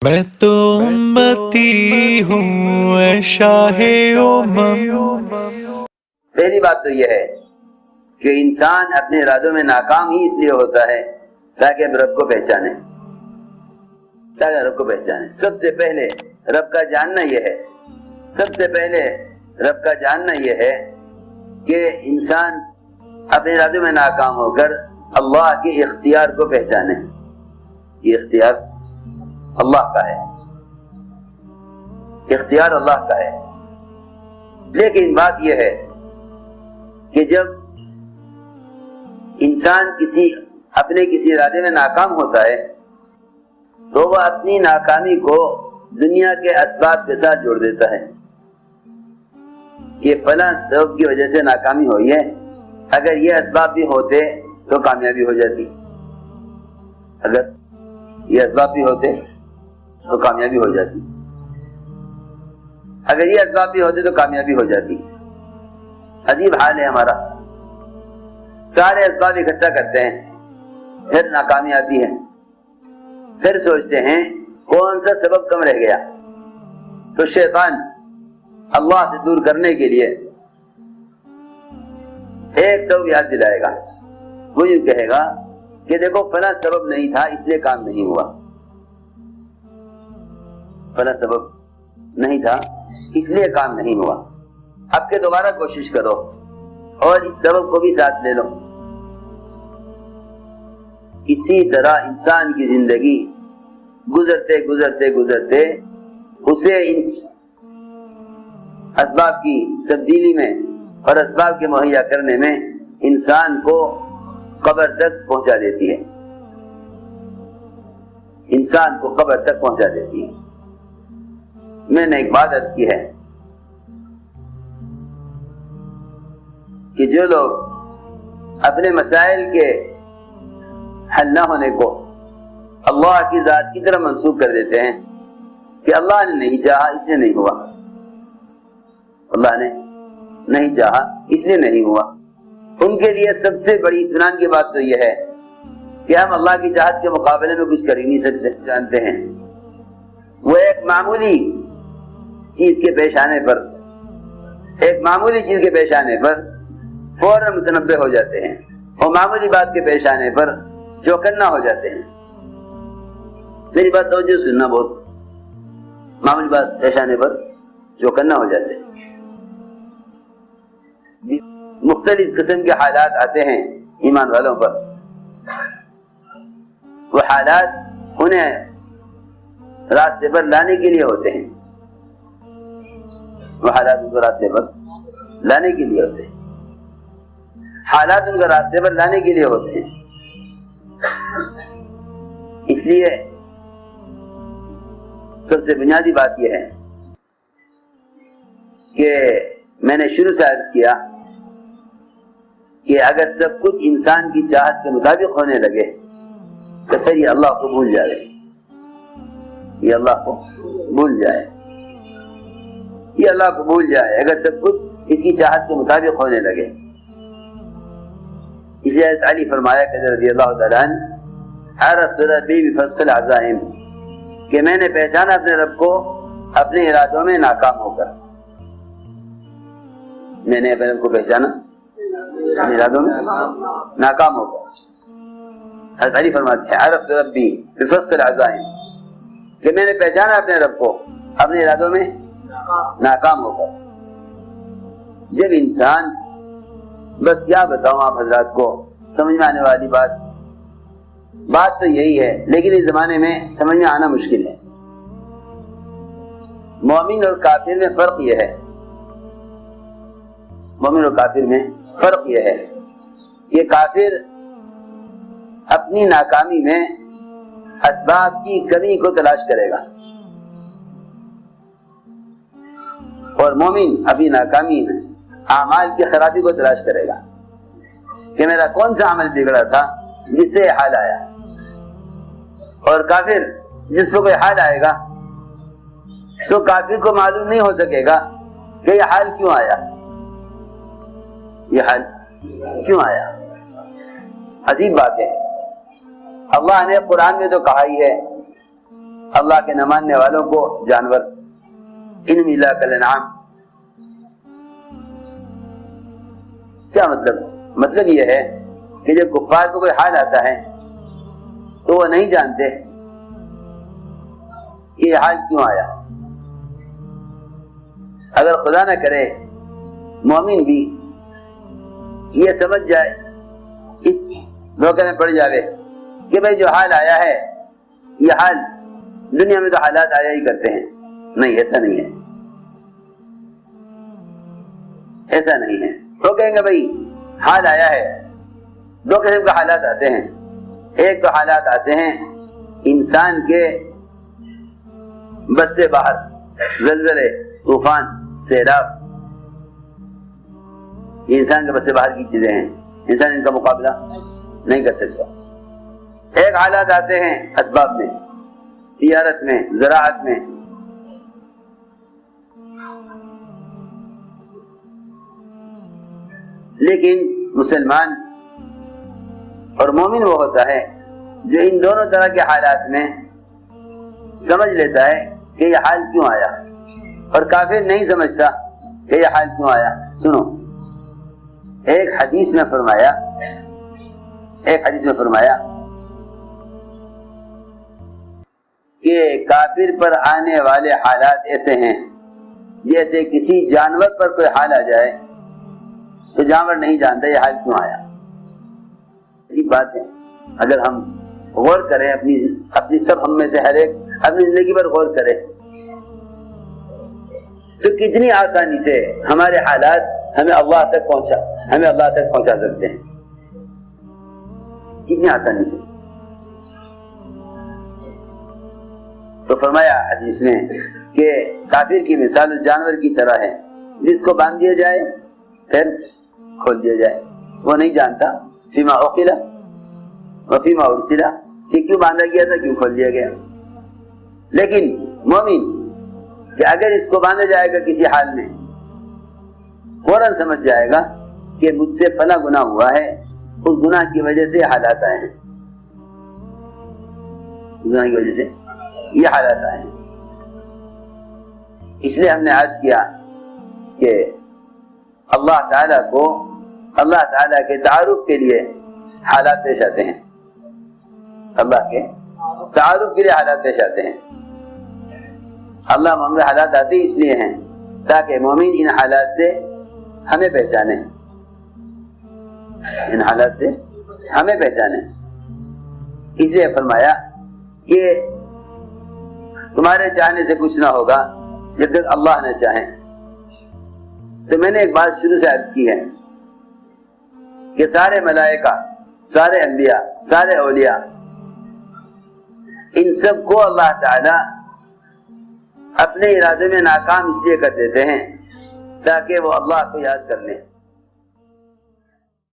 میں تو امتی ہوں اے شاہ امم۔ پہلی بات تو یہ ہے کہ انسان اپنے ارادوں میں ناکام ہی اس لیے ہوتا ہے تاکہ رب کو پہچانے، سب سے پہلے رب کا جاننا یہ ہے کہ انسان اپنے ارادوں میں ناکام ہو کر اللہ کے اختیار کو پہچانے۔ یہ اختیار اللہ کا ہے، اختیار اللہ کا ہے۔ لیکن بات یہ ہے کہ جب انسان اپنے کسی ارادے میں ناکام ہوتا ہے تو وہ اپنی ناکامی کو دنیا کے اسباب کے ساتھ جوڑ دیتا ہے کہ فلاں سبب کی وجہ سے ناکامی ہوئی ہے، اگر یہ اسباب بھی ہوتے تو کامیابی ہو جاتی، اگر یہ اسباب بھی ہوتے تو کامیابی ہو جاتی، اگر یہ اسباب بھی ہوتے تو کامیابی ہو جاتی۔ عجیب حال ہے ہمارا، سارے اسباب اکٹھا کرتے ہیں، پھر ناکامی آتی ہے، پھر سوچتے ہیں کون سا سبب کم رہ گیا، تو شیطان اللہ سے دور کرنے کے لیے ایک سبب یاد دلائے گا۔ وہ یوں کہے گا کہ دیکھو فلاں سبب نہیں تھا اس لیے کام نہیں ہوا، فلاں سبب نہیں تھا اس لیے کام نہیں ہوا، اب کے دوبارہ کوشش کرو اور اس سبب کو بھی ساتھ لے لو۔ اسی طرح انسان کی زندگی گزرتے اسے ان اسباب کی تبدیلی میں اور اسباب کے مہیا کرنے میں انسان کو قبر تک پہنچا دیتی ہے، میں نے ایک بات عرض کی ہے کہ جو لوگ اپنے مسائل کے حل نہ ہونے کو اللہ کی ذات کی طرف منسوب کر دیتے ہیں کہ اللہ نے نہیں چاہا اس لیے نہیں ہوا، اللہ نے نہیں چاہا اس لیے نہیں ہوا، ان کے لیے سب سے بڑی اطمینان کی بات تو یہ ہے کہ ہم اللہ کی چاہت کے مقابلے میں کچھ کر ہی نہیں سکتے۔ جانتے ہیں وہ ایک معمولی چیز کے پیش آنے پر فوراً متنبہ ہو جاتے ہیں، اور معمولی بات کے پیش آنے پر چوکنا ہو جاتے ہیں۔ میری بات توجہ سننا، بہت معمولی بات پیش آنے پر چوکنا ہو جاتے ہیں۔ مختلف قسم کے حالات آتے ہیں ایمان والوں پر، وہ حالات انہیں راستے پر لانے کے لیے ہوتے ہیں، حالات ان کو راستے پر لانے کے لیے ہوتے ہیں، اس لیے سب سے بنیادی بات یہ ہے کہ میں نے شروع سے عرض کیا کہ اگر سب کچھ انسان کی چاہت کے مطابق ہونے لگے تو پھر یہ اللہ کو بھول جائے، اگر سب کچھ اس کی چاہت کے مطابق ہونے لگے۔ اس لیے حضرت علی فرمایا کہ رضی اللہ تعالیٰ عنہ عرفت ربی بفسخ العزائم، کہ میں نے پہچانا اپنے رب کو اپنے ارادوں میں ناکام ہو کر، میں نے اپنے رب کو پہچانا اپنے ارادوں میں ناکام ہو کر۔ حضرت علی فرماتے ہیں عرفت ربی بفسخ العزائم، کہ میں نے پہچانا اپنے رب کو اپنے ارادوں میں ناکام ہو کر۔ جب انسان، بس کیا بتاؤں آپ حضرات کو، سمجھ میں آنے والی بات تو یہی ہے، لیکن اس زمانے میں سمجھ میں آنا مشکل ہے۔ مومن اور کافر میں فرق یہ ہے کہ کافر اپنی ناکامی میں اسباب کی کمی کو تلاش کرے گا، اور مومن اپنی ناکامی میں اعمال کی خرابی کو تلاش کرے گا کہ میرا کون سا عمل بگڑا تھا جس سے یہ حال آیا، اور کافر جس پہ کوئی حال آئے گا تو کافر کو معلوم نہیں ہو سکے گا کہ یہ حال کیوں آیا۔ عجیب بات ہے، اللہ نے قرآن میں تو کہا ہی ہے اللہ کے نہ ماننے والوں کو جانور، ان الا کالانعام۔ کیا مطلب یہ ہے کہ جب کفار کو کوئی حال آتا ہے تو وہ نہیں جانتے کہ یہ حال کیوں آیا۔ اگر خدا نہ کرے مومن بھی یہ سمجھ جائے، اس دھوکے میں پڑ جاوے کہ بھئی جو حال آیا ہے یہ حال دنیا میں تو حالات آیا ہی کرتے ہیں، نہیں، ایسا نہیں ہے، ایسا نہیں ہے۔ وہ کہیں گے بھئی حال آیا ہے، دو قسم کے حالات آتے ہیں۔ ایک تو حالات آتے ہیں انسان کے بس سے باہر، زلزلے، طوفان، سیلاب، یہ انسان کے بس سے باہر کی چیزیں ہیں، انسان ان کا مقابلہ نہیں کر سکتا۔ ایک حالات آتے ہیں اسباب میں، تجارت میں، زراعت میں، لیکن مسلمان اور مومن وہ ہوتا ہے جو ان دونوں طرح کے حالات میں سمجھ لیتا ہے کہ یہ حال کیوں آیا، اور کافر نہیں سمجھتا کہ یہ حال کیوں آیا۔ سنو، ایک حدیث میں فرمایا کہ کافر پر آنے والے حالات ایسے ہیں جیسے کسی جانور پر کوئی حال آ جائے تو جانور نہیں جانتا یہ حال کیوں آیا۔ عجیب بات ہے، اگر ہم غور کریں، اپنی سب ہم میں سے ہر ایک اپنی زندگی پر غور کرے تو کتنی آسانی سے ہمارے حالات ہمیں اللہ تک پہنچا سکتے ہیں، کتنی آسانی سے۔ تو فرمایا حدیث میں کہ کافر کی مثال جانور کی طرح ہے جس کو باندھ دیا جائے پھر کھول دیا جائے، وہ نہیں جانتا فیما عقل وفیما ارسل کہ کیوں باندھا گیا تھا، کیوں کھول دیا گیا۔ لیکن مومن کہ اگر اس کو باندھا جائے گا کسی حال میں، فوراً سمجھ جائے گا کہ مجھ سے فلاں گناہ ہوا ہے، اس گناہ کی وجہ سے حالات آئے ہیں، گناہ کی وجہ سے یہ حالات آئے ہیں۔ اس لیے ہم نے عرض کیا کہ اللہ تعالیٰ کے تعارف کے لیے حالات پیش آتے ہیں، اللہ کے تعارف کے لیے حالات پیش آتے ہیں۔ اللہ مومن حالات آتے اس لیے ہیں تاکہ مومن ان حالات سے ہمیں پہچانے، ان حالات سے ہمیں پہچانے۔ اس لیے فرمایا کہ تمہارے چاہنے سے کچھ نہ ہوگا جب تک اللہ نہ چاہے۔ تو میں نے ایک بات شروع سے عرض کی ہے کہ سارے ملائکہ، سارے انبیاء، سارے اولیاء، ان سب کو اللہ تعالی اپنے ارادے میں ناکام اس لیے کر دیتے ہیں تاکہ وہ اللہ کو یاد کر لیں۔